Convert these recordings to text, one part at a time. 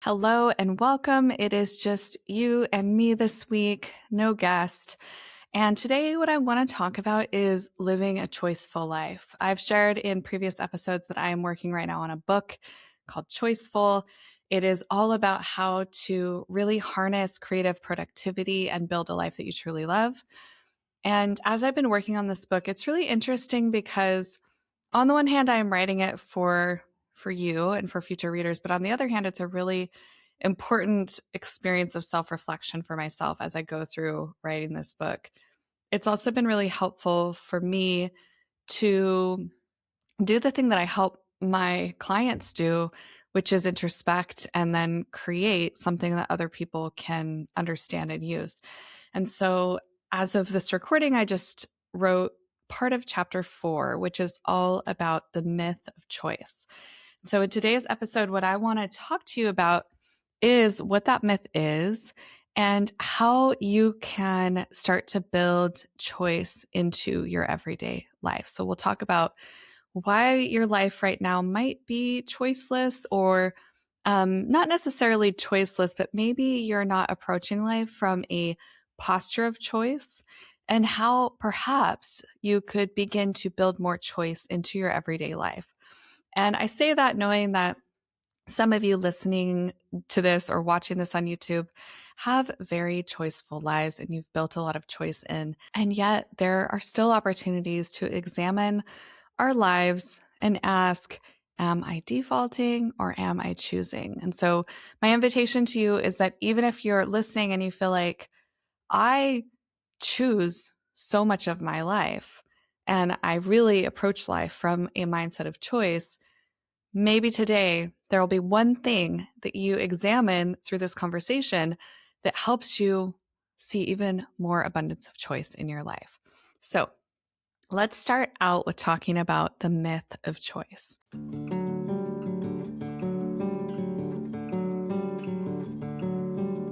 Hello and welcome. It is just you and me this week, no guest. And today, what I want to talk about is living a choiceful life. I've shared in previous episodes that I am working right now on a book called Choiceful. It is all about how to really harness creative productivity and build a life that you truly love. And as I've been working on this book, it's really interesting because on the one hand, I am writing it for you and for future readers, but on the other hand, it's a really important experience of self-reflection for myself as I go through writing this book. It's also been really helpful for me to do the thing that I help my clients do, which is introspect and then create something that other people can understand and use. And so, as of this recording, I just wrote part of chapter 4, which is all about the myth of choice. So, in today's episode, what I want to talk to you about is what that myth is and how you can start to build choice into your everyday life. So, we'll talk about why your life right now might be choiceless or not necessarily choiceless, but maybe you're not approaching life from a posture of choice, and how perhaps you could begin to build more choice into your everyday life. And I say that knowing that some of you listening to this or watching this on YouTube have very choiceful lives and you've built a lot of choice in. And yet there are still opportunities to examine our lives and ask, am I defaulting or am I choosing? And so, my invitation to you is that even if you're listening and you feel like, I choose so much of my life and I really approach life from a mindset of choice, maybe today there will be one thing that you examine through this conversation that helps you see even more abundance of choice in your life. So, let's start out with talking about the myth of choice.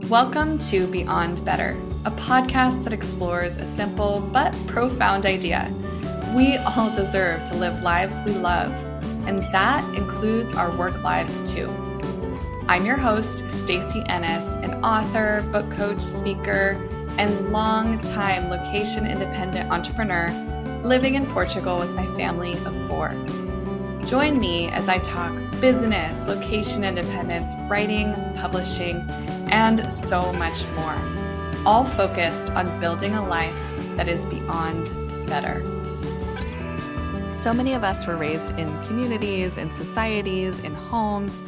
Welcome to Beyond Better, a podcast that explores a simple but profound idea. We all deserve to live lives we love, and that includes our work lives too. I'm your host, Stacey Ennis, an author, book coach, speaker, and long-time location-independent entrepreneur living in Portugal with my family of 4. Join me as I talk business, location independence, writing, publishing, and so much more, all focused on building a life that is beyond better. So many of us were raised in communities, in societies, in homes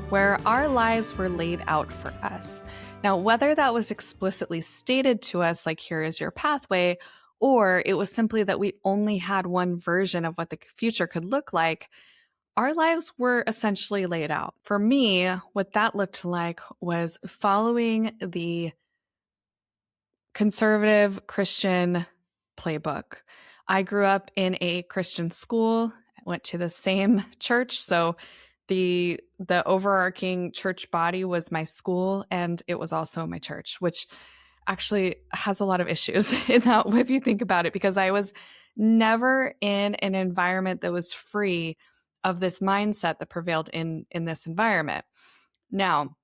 where our lives were laid out for us. Now, whether that was explicitly stated to us, like here is your pathway, or it was simply that we only had one version of what the future could look like, our lives were essentially laid out. For me, what that looked like was following the conservative Christian playbook. I grew up in a Christian school, went to the same church, so the overarching church body was my school and it was also my church, which actually has a lot of issues in that if you think about it, because I was never in an environment that was free of this mindset that prevailed in this environment. Now,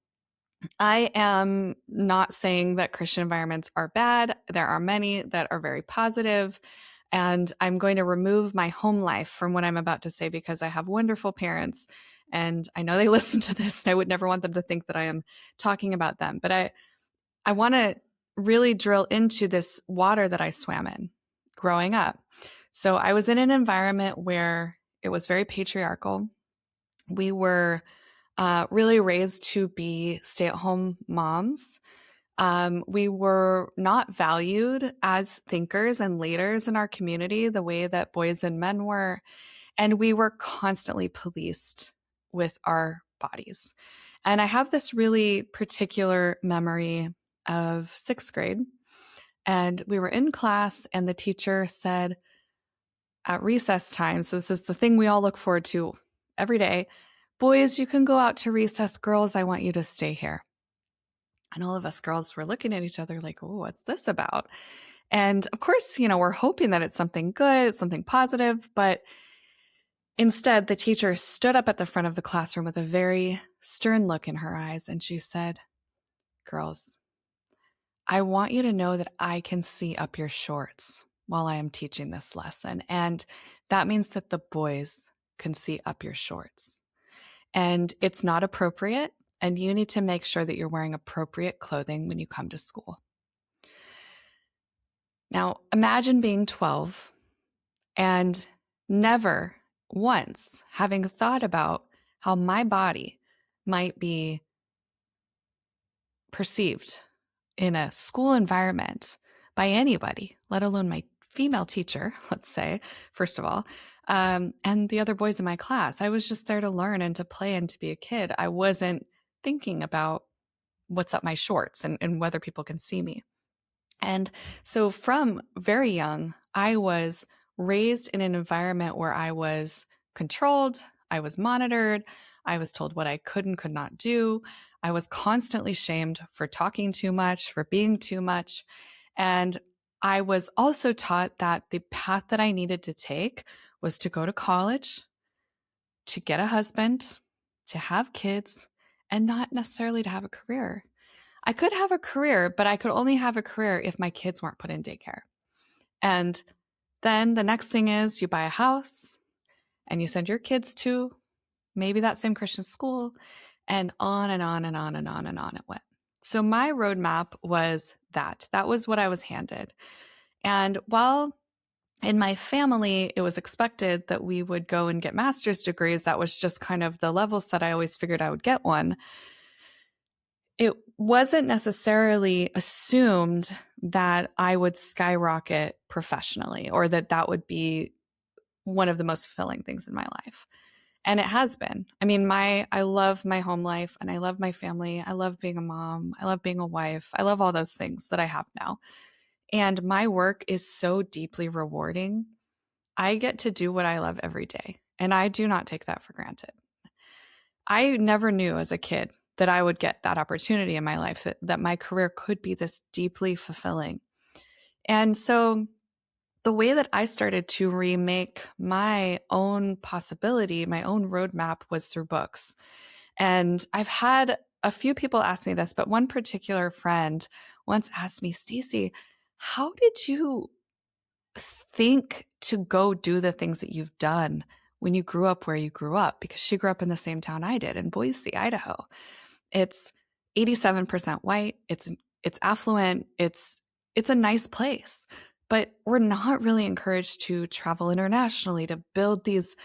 I am not saying that Christian environments are bad. There are many that are very positive, and I'm going to remove my home life from what I'm about to say because I have wonderful parents and I know they listen to this and I would never want them to think that I am talking about them. But I want to really drill into this water that I swam in growing up. So I was in an environment where it was very patriarchal. We were really raised to be stay-at-home moms. We were not valued as thinkers and leaders in our community the way that boys and men were. And we were constantly policed with our bodies. And I have this really particular memory of 6th grade. And we were in class, and the teacher said at recess time, so this is the thing we all look forward to every day, boys, you can go out to recess. Girls, I want you to stay here. And all of us girls were looking at each other like, oh, what's this about? And of course, we're hoping that it's something good, it's something positive, but Instead, the teacher stood up at the front of the classroom with a very stern look in her eyes, and she said, "Girls, I want you to know that I can see up your shorts while I am teaching this lesson. And that means that the boys can see up your shorts. And it's not appropriate. And you need to make sure that you're wearing appropriate clothing when you come to school." Now, imagine being 12 and never once having thought about how my body might be perceived in a school environment by anybody, let alone my female teacher, let's say, first of all, and the other boys in my class. I was just there to learn and to play and to be a kid. I wasn't thinking about what's up my shorts and whether people can see me. And so from very young, I was raised in an environment where I was controlled, I was monitored, I was told what I could and could not do. I was constantly shamed for talking too much, for being too much. And I was also taught that the path that I needed to take was to go to college, to get a husband, to have kids, and not necessarily to have a career. I could have a career, but I could only have a career if my kids weren't put in daycare. And then the next thing is you buy a house and you send your kids to maybe that same Christian school, and on and on and on and on and on it went. So my roadmap was that. That was what I was handed. And while in my family, it was expected that we would go and get master's degrees, that was just kind of the level set. I always figured I would get one. It wasn't necessarily assumed that I would skyrocket professionally or that that would be one of the most fulfilling things in my life. And it has been. I mean, I love my home life and I love my family. I love being a mom. I love being a wife. I love all those things that I have now. And my work is so deeply rewarding. I get to do what I love every day. And I do not take that for granted. I never knew as a kid that I would get that opportunity in my life, that my career could be this deeply fulfilling. And so the way that I started to remake my own possibility, my own roadmap, was through books. And I've had a few people ask me this, but one particular friend once asked me, "Stacy, how did you think to go do the things that you've done when you grew up where you grew up?" Because she grew up in the same town I did, in Boise, Idaho. It's 87% white. It's affluent. It's a nice place. But we're not really encouraged to travel internationally, to build these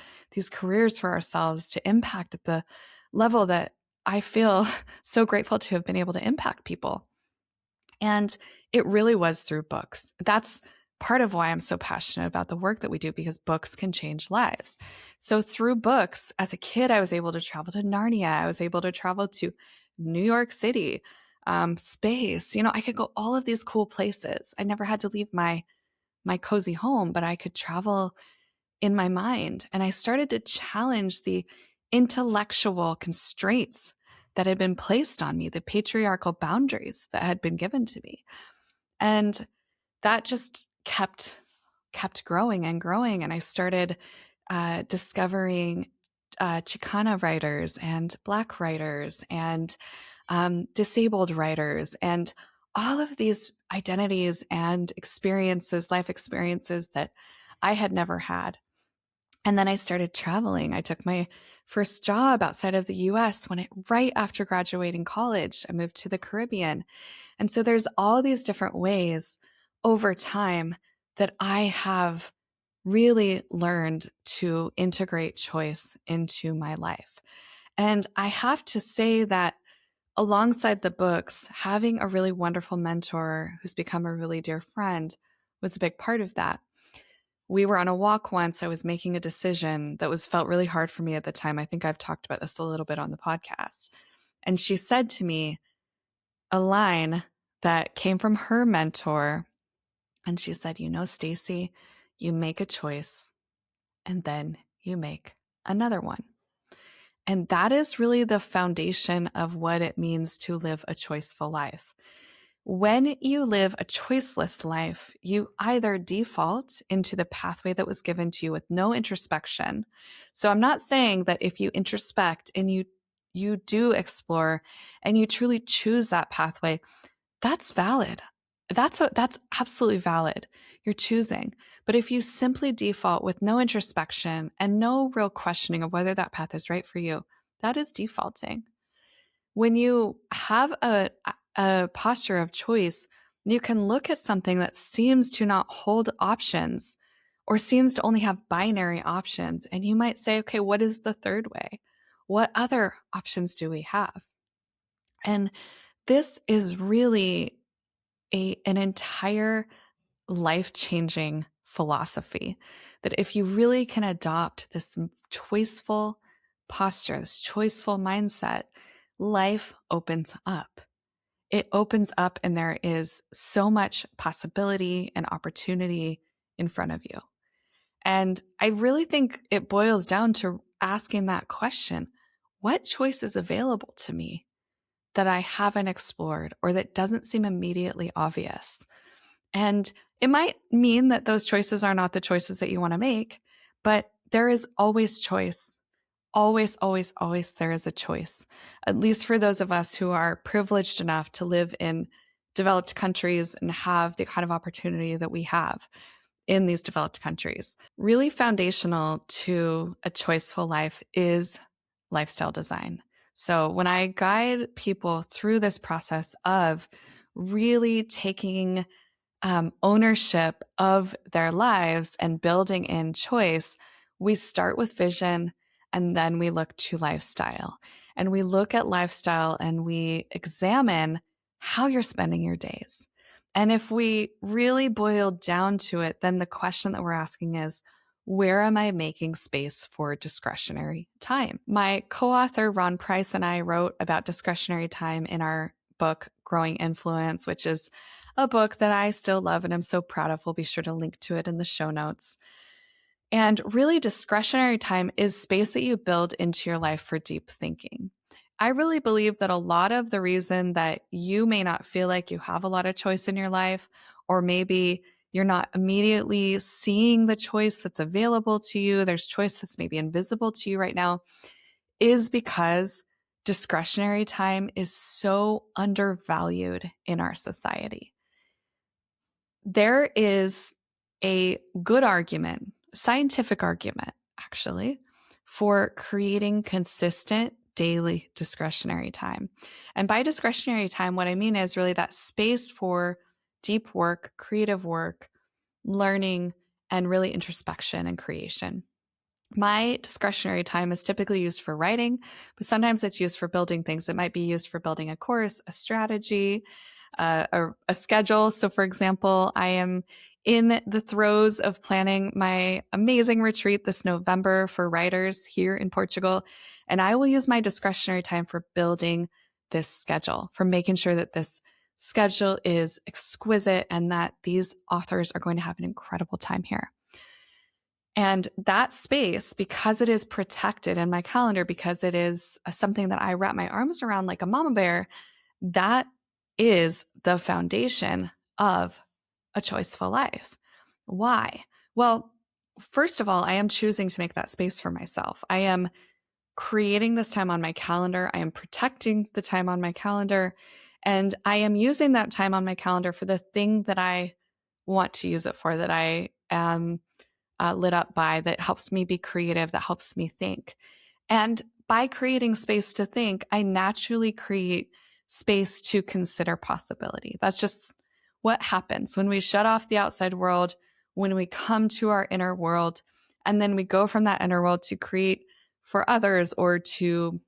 careers for ourselves, to impact at the level that I feel so grateful to have been able to impact people. And it really was through books. That's part of why I'm so passionate about the work that we do, because books can change lives. So through books, as a kid, I was able to travel to Narnia. I was able to travel to New York City, space. I could go all of these cool places. I never had to leave my cozy home, but I could travel in my mind. And I started to challenge the intellectual constraints that had been placed on me, the patriarchal boundaries that had been given to me. And that just kept growing and growing. And I started discovering Chicana writers and Black writers and disabled writers and all of these identities and experiences, life experiences that I had never had. And then I started traveling. I took my first job outside of the US right after graduating college. I moved to the Caribbean. And so there's all these different ways over time that I have really learned to integrate choice into my life. And I have to say that alongside the books, having a really wonderful mentor who's become a really dear friend was a big part of that. We were on a walk once. I was making a decision that felt really hard for me at the time. I think I've talked about this a little bit on the podcast. And she said to me a line that came from her mentor. And she said, "Stacy, you make a choice and then you make another one." And that is really the foundation of what it means to live a choiceful life. When you live a choiceless life, you either default into the pathway that was given to you with no introspection. So I'm not saying that if you introspect and you do explore and you truly choose that pathway, that's valid. That's absolutely valid. You're choosing. But if you simply default with no introspection and no real questioning of whether that path is right for you, that is defaulting. When you have a posture of choice, you can look at something that seems to not hold options or seems to only have binary options. And you might say, okay, what is the third way? What other options do we have? And this is really an entire life-changing philosophy that if you really can adopt this choiceful posture, this choiceful mindset, life opens up. It opens up and there is so much possibility and opportunity in front of you. And I really think it boils down to asking that question, what choice is available to me that I haven't explored or that doesn't seem immediately obvious? And it might mean that those choices are not the choices that you want to make, but there is always choice. Always, always, always there is a choice. At least for those of us who are privileged enough to live in developed countries and have the kind of opportunity that we have in these developed countries. Really foundational to a choiceful life is lifestyle design. So when I guide people through this process of really taking ownership of their lives and building in choice, we start with vision and then we look to lifestyle. And we look at lifestyle and we examine how you're spending your days. And if we really boil down to it, then the question that we're asking is, where am I making space for discretionary time? My co-author, Ron Price, and I wrote about discretionary time in our book, Growing Influence, which is a book that I still love and I'm so proud of. We'll be sure to link to it in the show notes. And really, discretionary time is space that you build into your life for deep thinking. I really believe that a lot of the reason that you may not feel like you have a lot of choice in your life, or maybe you're not immediately seeing the choice that's available to you, there's choice that's maybe invisible to you right now, is because discretionary time is so undervalued in our society. There is a good argument, scientific argument, actually, for creating consistent daily discretionary time. And by discretionary time, what I mean is really that space for deep work, creative work, learning, and really introspection and creation. My discretionary time is typically used for writing, but sometimes it's used for building things. It might be used for building a course, a strategy, a schedule. So, for example, I am in the throes of planning my amazing retreat this November for writers here in Portugal. And I will use my discretionary time for building this schedule, for making sure that this schedule is exquisite and that these authors are going to have an incredible time here. And that space, because it is protected in my calendar, because it is something that I wrap my arms around like a mama bear, that is the foundation of a choiceful life. Why? Well, first of all, I am choosing to make that space for myself. I am creating this time on my calendar. I am protecting the time on my calendar. And I am using that time on my calendar for the thing that I want to use it for, that I am lit up by, that helps me be creative, that helps me think. And by creating space to think, I naturally create space to consider possibility. That's just what happens when we shut off the outside world, when we come to our inner world, and then we go from that inner world to create for others or to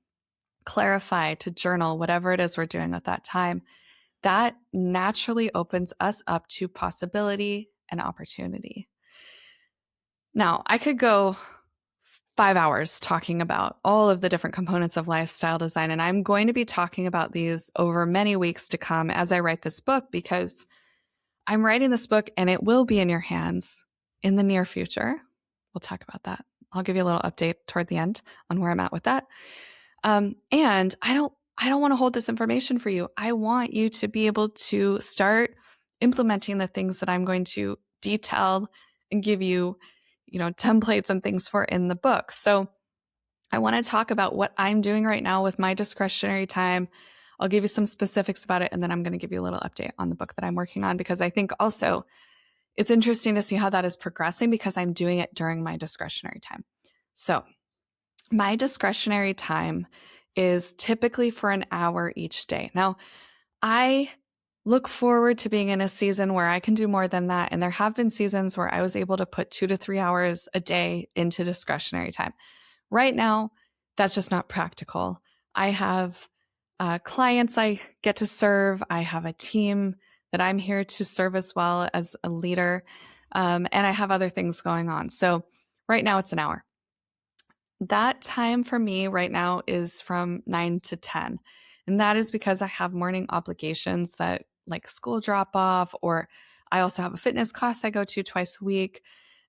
clarify, to journal, whatever it is we're doing at that time. That naturally opens us up to possibility and opportunity. Now, I could go 5 hours talking about all of the different components of lifestyle design, and I'm going to be talking about these over many weeks to come as I write this book, because I'm writing this book and it will be in your hands in the near future. We'll talk about that. I'll give you a little update toward the end on where I'm at with that. And I don't want to hold this information for you. I want you to be able to start implementing the things that I'm going to detail and give you, templates and things for in the book. So I want to talk about what I'm doing right now with my discretionary time. I'll give you some specifics about it, and then I'm going to give you a little update on the book that I'm working on, because I think also it's interesting to see how that is progressing because I'm doing it during my discretionary time. So my discretionary time is typically for an hour each day. Now, I look forward to being in a season where I can do more than that. And there have been seasons where I was able to put 2 to 3 hours a day into discretionary time. Right now, that's just not practical. I have clients I get to serve. I have a team that I'm here to serve as well as a leader. And I have other things going on. So right now it's an hour. That time for me right now is from 9 to 10. And that is because I have morning obligations that like school drop off, or I also have a fitness class I go to twice a week.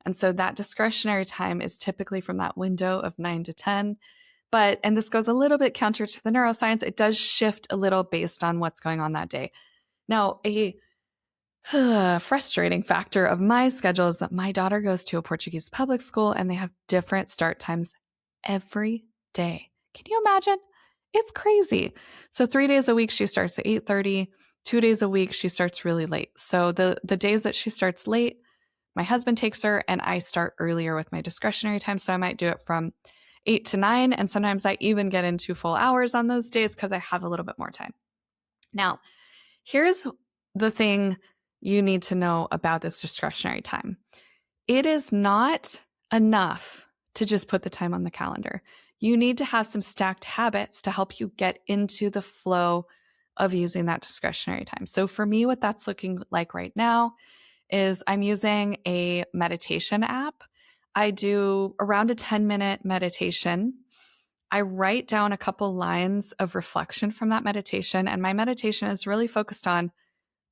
And so that discretionary time is typically from that window of 9 to 10. But, and this goes a little bit counter to the neuroscience, it does shift a little based on what's going on that day. Now, a frustrating factor of my schedule is that my daughter goes to a Portuguese public school and they have different start times every day. Can you imagine? It's crazy. So 3 days a week she starts at 8:30. 2 days a week she starts really late. So the days that she starts late, my husband takes her and I start earlier with my discretionary time. So I might do it from 8 to 9. And sometimes I even get into full hours on those days because I have a little bit more time. Now, here's the thing you need to know about this discretionary time. It is not enough to just put the time on the calendar. You need to have some stacked habits to help you get into the flow of using that discretionary time. So for me, what that's looking like right now is I'm using a meditation app. I do around a 10-minute meditation. I write down a couple lines of reflection from that meditation, and my meditation is really focused on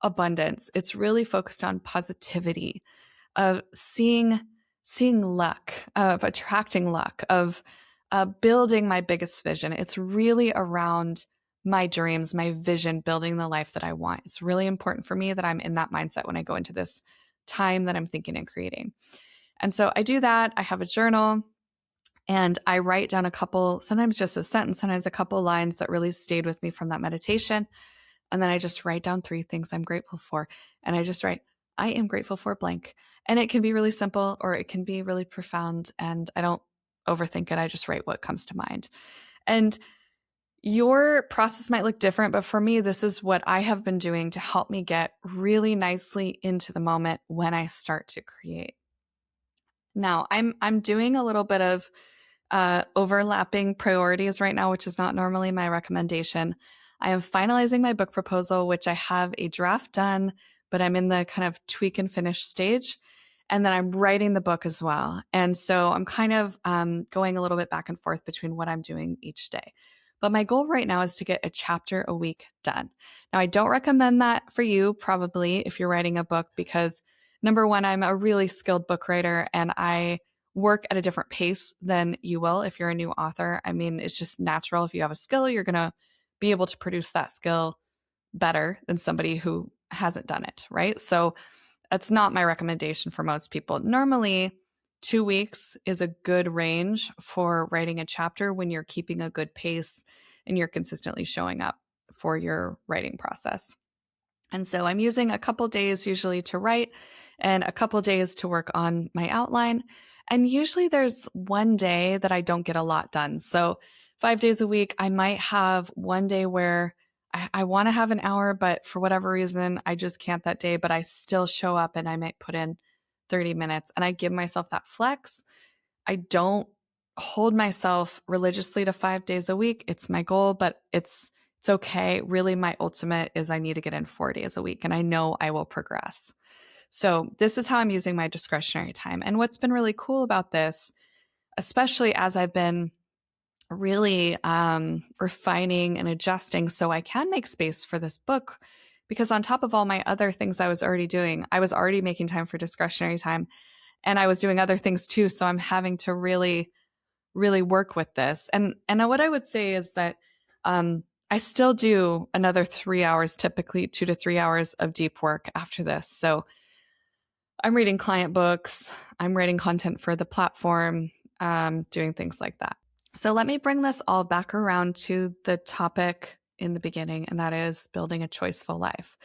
abundance. It's really focused on positivity, of seeing luck, of attracting luck, of building my biggest vision. It's really around my dreams, my vision, building the life that I want. It's really important for me that I'm in that mindset when I go into this time that I'm thinking and creating. And so I do that. I have a journal and I write down a couple, sometimes just a sentence, sometimes a couple lines that really stayed with me from that meditation. And then I just write down 3 things I'm grateful for. And I just write, I am grateful for blank. And it can be really simple or it can be really profound. And I don't overthink it. I just write what comes to mind. And your process might look different, but for me, this is what I have been doing to help me get really nicely into the moment when I start to create. Now, I'm doing a little bit of overlapping priorities right now, which is not normally my recommendation. I am finalizing my book proposal, which I have a draft done, but I'm in the kind of tweak and finish stage. And then I'm writing the book as well. And so I'm kind of going a little bit back and forth between what I'm doing each day. But my goal right now is to get a chapter a week done. Now, I don't recommend that for you, probably, if you're writing a book, because number one, I'm a really skilled book writer and I work at a different pace than you will if you're a new author. I mean, it's just natural. If you have a skill, you're going to be able to produce that skill better than somebody who hasn't done it, right? So that's not my recommendation for most people. Normally, 2 weeks is a good range for writing a chapter when you're keeping a good pace and you're consistently showing up for your writing process. And so I'm using a couple days usually to write and a couple days to work on my outline. And usually there's one day that I don't get a lot done. So 5 days a week, I might have one day where I want to have an hour, but for whatever reason, I just can't that day, but I still show up and I might put in 30 minutes and I give myself that flex. I don't hold myself religiously to 5 days a week. It's my goal, but it's okay. Really, my ultimate is I need to get in 4 days a week and I know I will progress. So this is how I'm using my discretionary time. And what's been really cool about this, especially as I've been really refining and adjusting so I can make space for this book, because on top of all my other things I was already doing, I was already making time for discretionary time and I was doing other things too. So I'm having to really, really work with this. And what I would say is that I still do another 3 hours, typically 2 to 3 hours of deep work after this. So I'm reading client books, I'm writing content for the platform, doing things like that. So let me bring this all back around to the topic in the beginning, and that is building a choiceful life.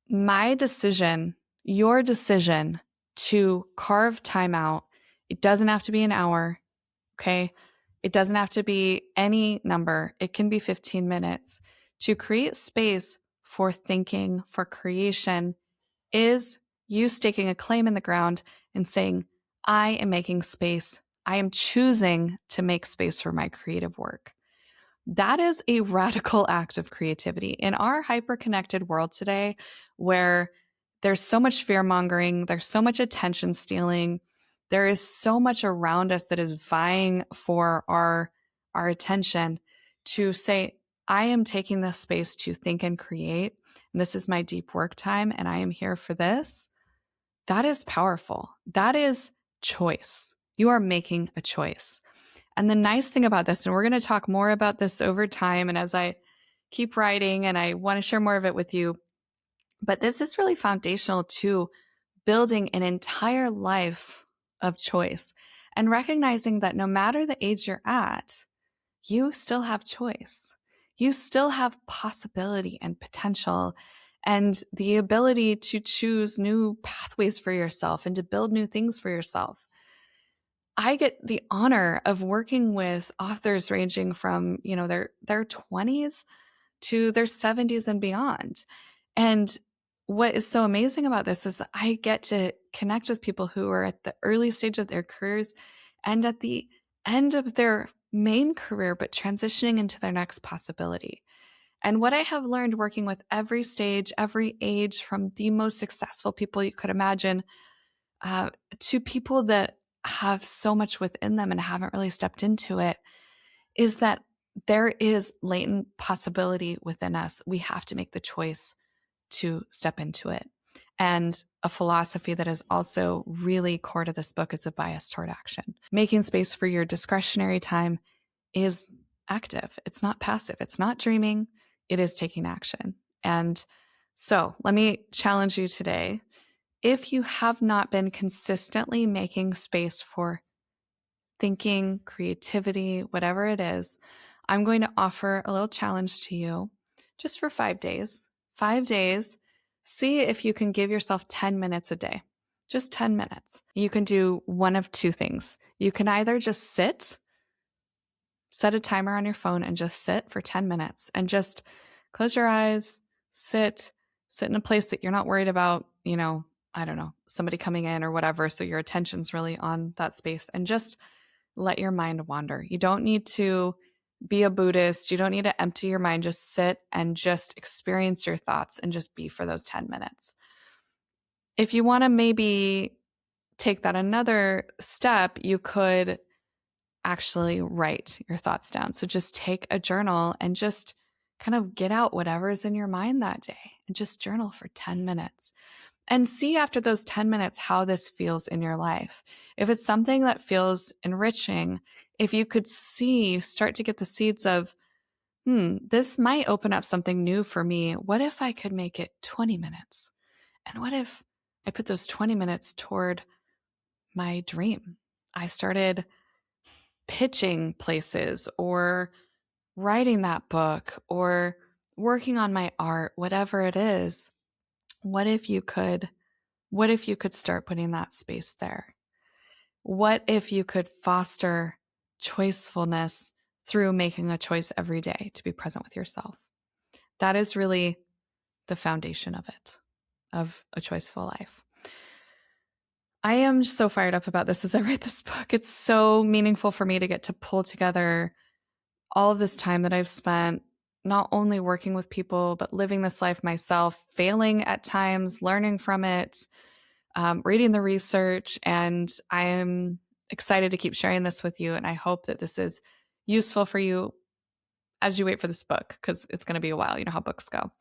My decision, your decision to carve time out, it doesn't have to be an hour, okay? It doesn't have to be any number. It can be 15 minutes. To create space for thinking, for creation, is you staking a claim in the ground and saying, I am making space. I am choosing to make space for my creative work. That is a radical act of creativity. In our hyper-connected world today, where there's so much fear mongering, there's so much attention stealing, there is so much around us that is vying for our attention, to say, I am taking this space to think and create, and this is my deep work time, and I am here for this. That is powerful. That is choice. You are making a choice. And the nice thing about this, and we're going to talk more about this over time and as I keep writing, and I want to share more of it with you, but this is really foundational to building an entire life of choice and recognizing that no matter the age you're at, you still have choice. You still have possibility and potential and the ability to choose new pathways for yourself and to build new things for yourself. I get the honor of working with authors ranging from, their 20s to their 70s and beyond. And what is so amazing about this is that I get to connect with people who are at the early stage of their careers and at the end of their main career, but transitioning into their next possibility. And what I have learned working with every stage, every age, from the most successful people you could imagine to people that have so much within them and haven't really stepped into it, is that there is latent possibility within us. We have to make the choice to step into it. And a philosophy that is also really core to this book is a bias toward action. Making space for your discretionary time is active. It's not passive. It's not dreaming. It is taking action. And so let me challenge you today. If you have not been consistently making space for thinking, creativity, whatever it is, I'm going to offer a little challenge to you just for 5 days. 5 days. See if you can give yourself 10 minutes a day, just 10 minutes. You can do one of two things. You can either just set a timer on your phone and just sit for 10 minutes and just close your eyes, sit in a place that you're not worried about, I don't know, somebody coming in or whatever. So your attention's really on that space and just let your mind wander. You don't need to be a Buddhist. You don't need to empty your mind. Just sit and just experience your thoughts and just be for those 10 minutes. If you want to maybe take that another step, you could actually write your thoughts down. So just take a journal and just kind of get out whatever's in your mind that day and just journal for 10 minutes. And see after those 10 minutes how this feels in your life. If it's something that feels enriching, if you could start to get the seeds of, this might open up something new for me. What if I could make it 20 minutes? And what if I put those 20 minutes toward my dream? I started pitching places or writing that book or working on my art, whatever it is. What if you could start putting that space there? What if you could foster choicefulness through making a choice every day to be present with yourself? That is really the foundation of it, of a choiceful life. I am so fired up about this as I write this book. It's so meaningful for me to get to pull together all of this time that I've spent not only working with people, but living this life myself, failing at times, learning from it, reading the research. And I am excited to keep sharing this with you. And I hope that this is useful for you as you wait for this book, because it's going to be a while. You know how books go.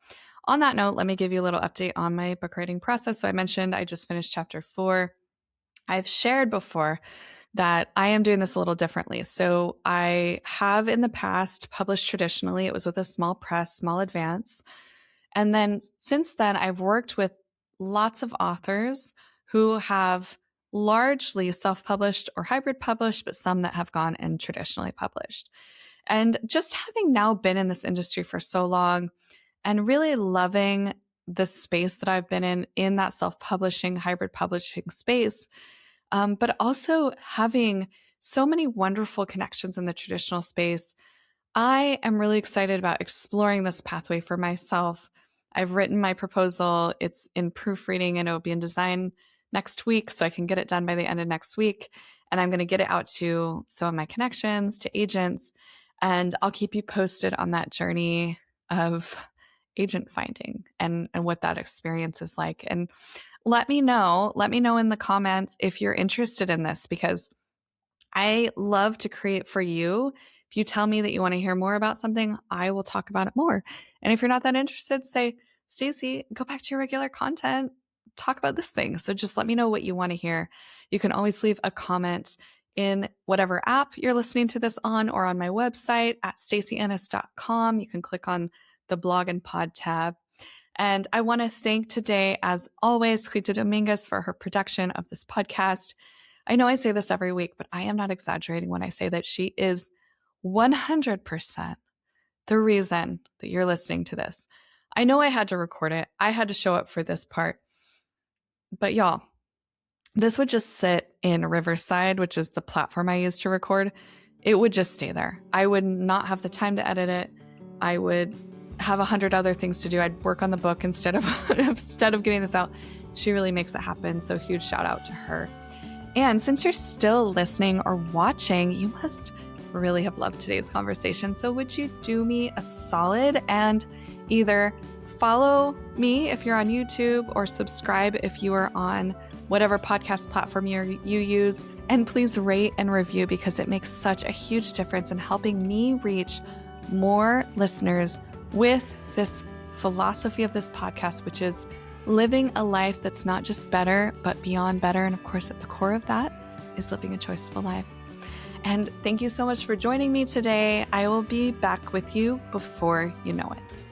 On that note, let me give you a little update on my book writing process. So I mentioned I just finished chapter 4. I've shared before that I am doing this a little differently. So I have in the past published traditionally. It was with a small press, small advance. And then since then, I've worked with lots of authors who have largely self-published or hybrid published, but some that have gone and traditionally published. And just having now been in this industry for so long and really loving the space that I've been in that self-publishing, hybrid publishing space, but also having so many wonderful connections in the traditional space, I am really excited about exploring this pathway for myself. I've written my proposal. It's in proofreading and it'll be in design next week, so I can get it done by the end of next week. And I'm going to get it out to some of my connections, to agents, and I'll keep you posted on that journey of agent finding and what that experience is like. And let me know in the comments if you're interested in this, because I love to create for you. If you tell me that you want to hear more about something, I will talk about it more. And if you're not that interested, say, Stacey, go back to your regular content, talk about this thing. So just let me know what you want to hear. You can always leave a comment in whatever app you're listening to this on, or on my website at staceyennis.com. You can click on the blog and pod tab. And I want to thank today, as always, Rita Dominguez for her production of this podcast. I know I say this every week, but I am not exaggerating when I say that she is 100% the reason that you're listening to this. I know I had to record it. I had to show up for this part. But y'all, this would just sit in Riverside, which is the platform I use to record. It would just stay there. I would not have the time to edit it. I would have 100 other things to do. I'd work on the book instead of getting this out. She really makes it happen. So huge shout out to her. And since you're still listening or watching, you must really have loved today's conversation. So would you do me a solid and either follow me if you're on YouTube, or subscribe if you are on whatever podcast platform you use. And please rate and review, because it makes such a huge difference in helping me reach more listeners with this philosophy of this podcast, which is living a life that's not just better, but beyond better. And of course, at the core of that is living a choiceful life. And thank you so much for joining me today. I will be back with you before you know it.